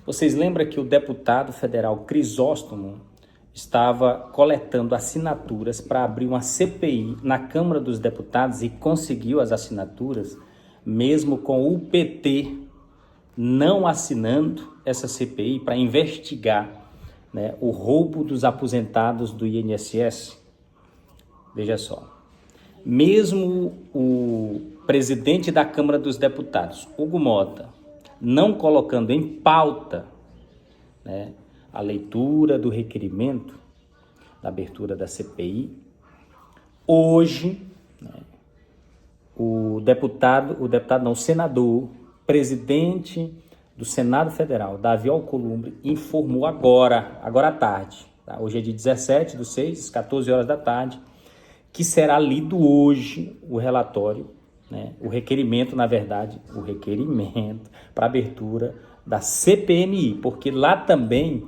Vocês lembram que o deputado federal Crisóstomo estava coletando assinaturas para abrir uma CPI na Câmara dos Deputados e conseguiu as assinaturas, mesmo com o PT não assinando essa CPI para investigar, né, o roubo dos aposentados do INSS? Veja só, mesmo o presidente da Câmara dos Deputados, Hugo Mota, não colocando em pauta, né, a leitura do requerimento da abertura da CPI, hoje, né, o senador, presidente do Senado Federal, Davi Alcolumbre, informou agora à tarde, tá? Hoje é dia 17/6, às 14 horas da tarde, que será lido hoje o relatório, né, o requerimento para abertura da CPMI, porque lá também,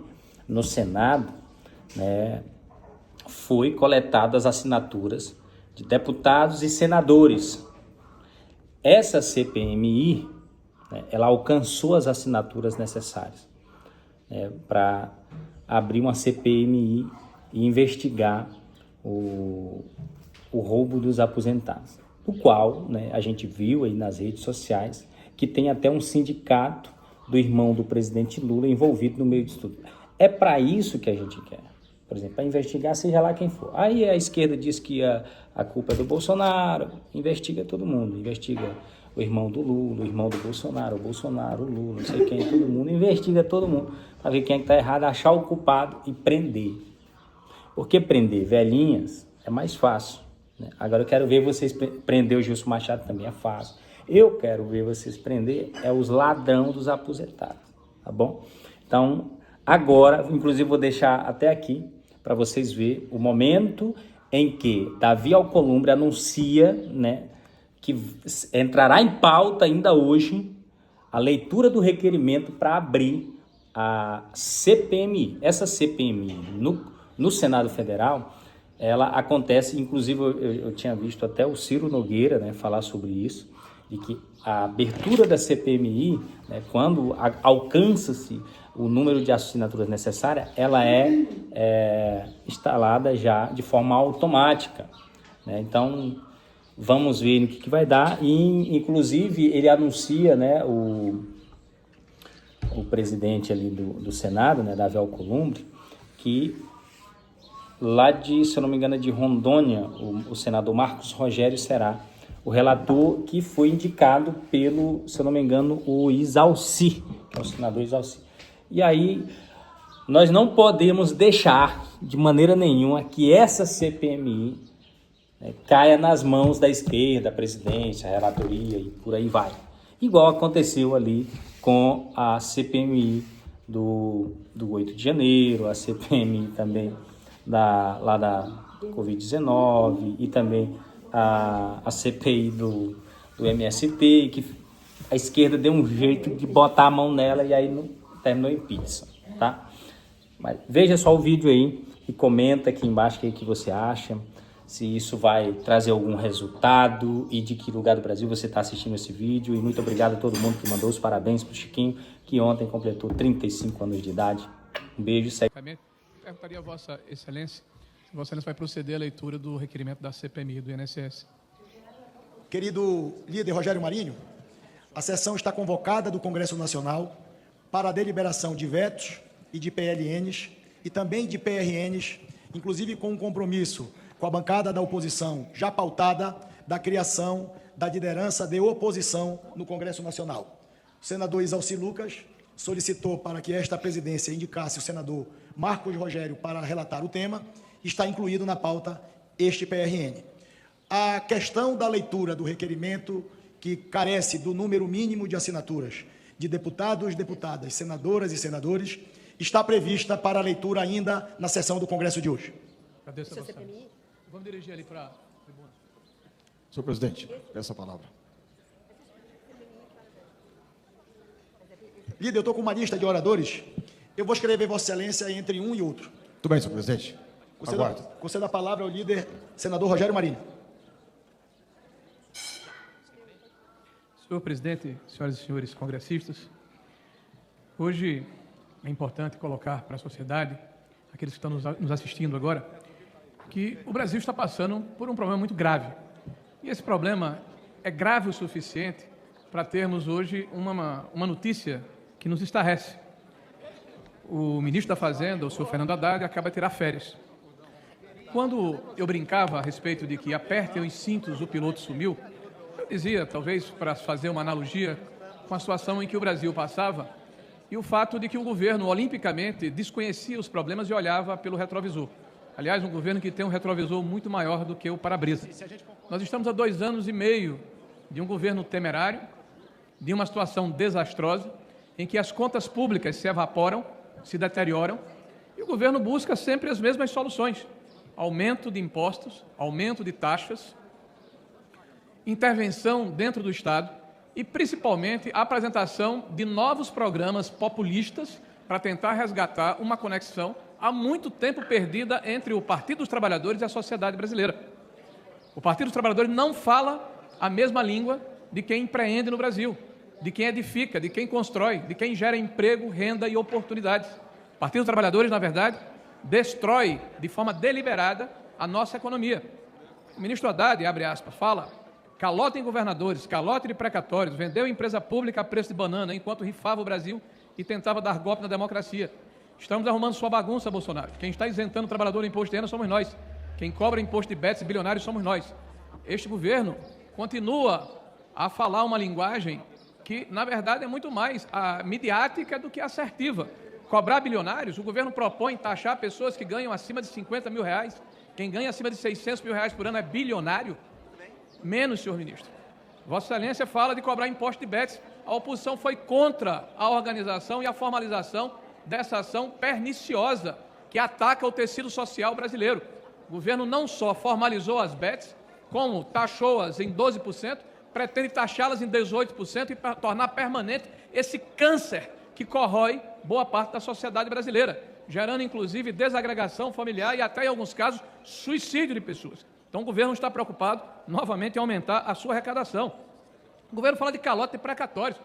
no Senado, né, foi coletadas as assinaturas de deputados e senadores. Essa CPMI, né, ela alcançou as assinaturas necessárias, né, para abrir uma CPMI e investigar o roubo dos aposentados, o qual, né, a gente viu aí nas redes sociais que tem até um sindicato do irmão do presidente Lula envolvido no meio disso tudo. É para isso que a gente quer, por exemplo, para investigar seja lá quem for. Aí a esquerda diz que a culpa é do Bolsonaro, investiga todo mundo, investiga o irmão do Lula, o irmão do Bolsonaro, o Lula, não sei quem, todo mundo, investiga todo mundo para ver quem é que está errado, achar o culpado e prender. Porque prender velhinhas é mais fácil, né? Agora eu quero ver vocês prender o Gilson Machado, também é fácil. Eu quero ver vocês prender os ladrão dos aposentados, tá bom? Então, agora, inclusive vou deixar até aqui para vocês verem o momento em que Davi Alcolumbre anuncia, né, que entrará em pauta ainda hoje a leitura do requerimento para abrir a CPMI. Essa CPMI no Senado Federal, ela acontece, inclusive eu tinha visto até o Ciro Nogueira, né, falar sobre isso, de que a abertura da CPMI, né, quando alcança-se o número de assinaturas necessárias, ela é instalada já de forma automática, né? Então, vamos ver no que vai dar. E, inclusive, ele anuncia, né, o presidente ali do Senado, né, Davi Alcolumbre, que lá de, se eu não me engano, de Rondônia, o senador Marcos Rogério será o relator que foi indicado pelo, se eu não me engano, o Isalci, que é o senador Isalci. E aí, nós não podemos deixar, de maneira nenhuma, que essa CPMI, né, caia nas mãos da esquerda, a presidência, a relatoria e por aí vai. Igual aconteceu ali com a CPMI do 8 de janeiro, a CPMI também lá da Covid-19 e também a CPI do MST, que a esquerda deu um jeito de botar a mão nela e aí não terminou em pizza, tá? Mas veja só o vídeo aí e comenta aqui embaixo o que você acha, se isso vai trazer algum resultado e de que lugar do Brasil você está assistindo esse vídeo. E muito obrigado a todo mundo que mandou os parabéns para o Chiquinho, que ontem completou 35 anos de idade. Um beijo. Perguntaria a Vossa Excelência se Vossa Excelência vai proceder à leitura do requerimento da CPMI do INSS. Querido líder Rogério Marinho, a sessão está convocada do Congresso Nacional para a deliberação de vetos e de PLNs e também de PRNs, inclusive com um compromisso com a bancada da oposição já pautada da criação da liderança de oposição no Congresso Nacional. O senador Isalci Lucas solicitou para que esta presidência indicasse o senador Marcos Rogério para relatar o tema. Está incluído na pauta este PRN. A questão da leitura do requerimento, que carece do número mínimo de assinaturas de deputados, deputadas, senadoras e senadores, está prevista para a leitura ainda na sessão do Congresso de hoje. Agradeço a Vossa Excelência. Vamos dirigir ali para a tribuna. Senhor presidente, peço a palavra. Líder, eu estou com uma lista de oradores. Eu vou escrever Vossa Excelência entre um e outro. Tudo bem, senhor presidente. Aguardo. Concedo a palavra ao líder, senador Rogério Marinho. Senhor presidente, senhoras e senhores congressistas, hoje é importante colocar para a sociedade, aqueles que estão nos assistindo agora, que o Brasil está passando por um problema muito grave. E esse problema é grave o suficiente para termos hoje uma notícia que nos estarrece. O ministro da Fazenda, o senhor Fernando Haddad, acaba de tirar férias. Quando eu brincava a respeito de que apertem os cintos, o piloto sumiu, eu dizia, talvez para fazer uma analogia com a situação em que o Brasil passava e o fato de que o governo, olimpicamente, desconhecia os problemas e olhava pelo retrovisor. Aliás, um governo que tem um retrovisor muito maior do que o para-brisa. Nós estamos há 2 anos e meio de um governo temerário, de uma situação desastrosa, em que as contas públicas se evaporam, se deterioram, e o governo busca sempre as mesmas soluções. Aumento de impostos, aumento de taxas, intervenção dentro do Estado e, principalmente, a apresentação de novos programas populistas para tentar resgatar uma conexão há muito tempo perdida entre o Partido dos Trabalhadores e a sociedade brasileira. O Partido dos Trabalhadores não fala a mesma língua de quem empreende no Brasil, de quem edifica, de quem constrói, de quem gera emprego, renda e oportunidades. O Partido dos Trabalhadores, na verdade, destrói de forma deliberada a nossa economia. O ministro Haddad, abre aspas, fala: calote em governadores, calote de precatórios, vendeu empresa pública a preço de banana enquanto rifava o Brasil e tentava dar golpe na democracia. Estamos arrumando sua bagunça, Bolsonaro. Quem está isentando o trabalhador do imposto de renda somos nós. Quem cobra imposto de bets e bilionários somos nós. Este governo continua a falar uma linguagem que, na verdade, é muito mais midiática do que assertiva. Cobrar bilionários, o governo propõe taxar pessoas que ganham acima de 50 mil reais. Quem ganha acima de 600 mil reais por ano é bilionário? Menos, senhor ministro. Vossa Excelência fala de cobrar imposto de bets. A oposição foi contra a organização e a formalização dessa ação perniciosa que ataca o tecido social brasileiro. O governo não só formalizou as bets, como taxou-as em 12%, pretende taxá-las em 18% e tornar permanente esse câncer que corrói boa parte da sociedade brasileira, gerando inclusive desagregação familiar e até, em alguns casos, suicídio de pessoas. Então o governo está preocupado novamente em aumentar a sua arrecadação. O governo fala de calote e precatórios.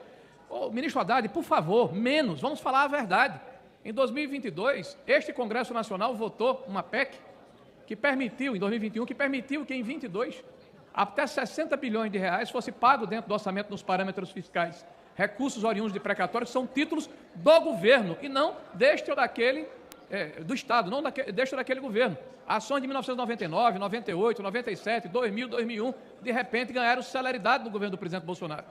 Ô, ministro Haddad, por favor, menos, vamos falar a verdade. Em 2022, este Congresso Nacional votou uma PEC que permitiu, em 2021, que permitiu que em 22 até 60 bilhões de reais fosse pago dentro do orçamento nos parâmetros fiscais. Recursos oriundos de precatórios são títulos do governo e não deste ou daquele, do Estado, não deste ou daquele governo. Ações de 1999, 98, 97, 2000, 2001, de repente ganharam celeridade no governo do presidente Bolsonaro.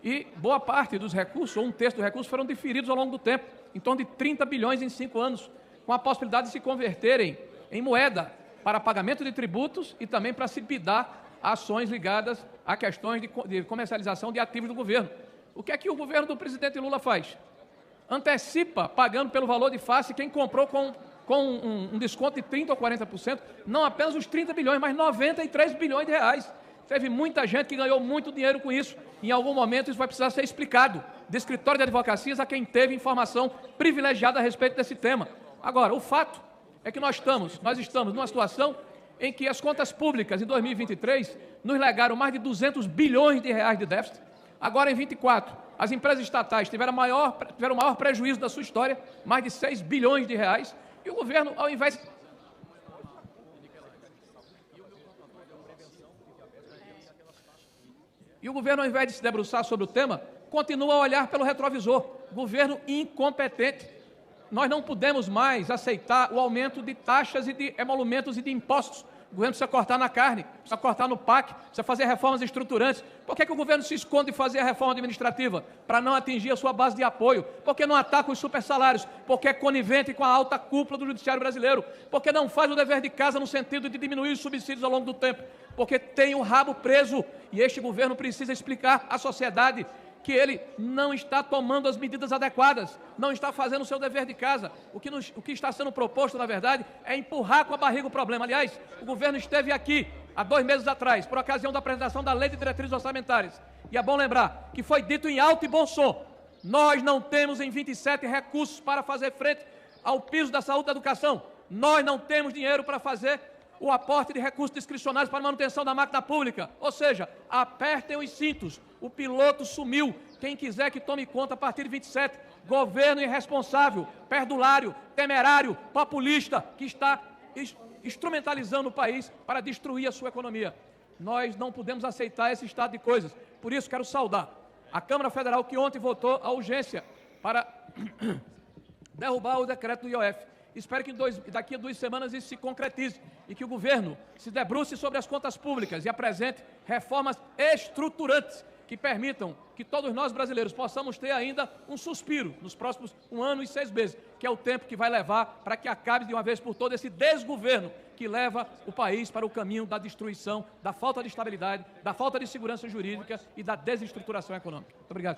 E boa parte dos recursos, ou um terço dos recursos, foram diferidos ao longo do tempo, em torno de 30 bilhões em 5 anos, com a possibilidade de se converterem em moeda para pagamento de tributos e também para se bidar ações ligadas a questões de comercialização de ativos do governo. O que é que o governo do presidente Lula faz? Antecipa, pagando pelo valor de face, quem comprou com um desconto de 30% ou 40%, não apenas os 30 bilhões, mas 93 bilhões de reais. Teve muita gente que ganhou muito dinheiro com isso. Em algum momento isso vai precisar ser explicado de escritório de advocacias a quem teve informação privilegiada a respeito desse tema. Agora, o fato é que nós estamos numa situação em que as contas públicas em 2023 nos legaram mais de 200 bilhões de reais de déficit. Agora, em 24, as empresas estatais tiveram o maior prejuízo da sua história, mais de 6 bilhões de reais, e o governo, ao invés de se debruçar sobre o tema, continua a olhar pelo retrovisor. Governo incompetente. Nós não podemos mais aceitar o aumento de taxas e de emolumentos e de impostos. O governo precisa cortar na carne, precisa cortar no PAC, precisa fazer reformas estruturantes. Por que o governo se esconde de fazer a reforma administrativa? Para não atingir a sua base de apoio. Por que não ataca os supersalários? Porque é conivente com a alta cúpula do judiciário brasileiro. Porque não faz o dever de casa no sentido de diminuir os subsídios ao longo do tempo. Porque tem o rabo preso e este governo precisa explicar à sociedade que ele não está tomando as medidas adequadas, não está fazendo o seu dever de casa. O que está sendo proposto, na verdade, é empurrar com a barriga o problema. Aliás, o governo esteve aqui há 2 meses atrás, por ocasião da apresentação da Lei de Diretrizes Orçamentárias. E é bom lembrar que foi dito em alto e bom som: nós não temos em 27 recursos para fazer frente ao piso da saúde e da educação. Nós não temos dinheiro para fazer o aporte de recursos discricionários para a manutenção da máquina pública. Ou seja, apertem os cintos. O piloto sumiu Quem quiser que tome conta a partir de 27, governo irresponsável, perdulário, temerário, populista, que está instrumentalizando o país para destruir a sua economia. Nós não podemos aceitar esse estado de coisas. Por isso, quero saudar a Câmara Federal, que ontem votou a urgência para derrubar o decreto do IOF. Espero que daqui a 2 semanas isso se concretize e que o governo se debruce sobre as contas públicas e apresente reformas estruturantes que permitam que todos nós brasileiros possamos ter ainda um suspiro nos próximos 1 ano e 6 meses, que é o tempo que vai levar para que acabe de uma vez por todas esse desgoverno que leva o país para o caminho da destruição, da falta de estabilidade, da falta de segurança jurídica e da desestruturação econômica. Muito obrigado.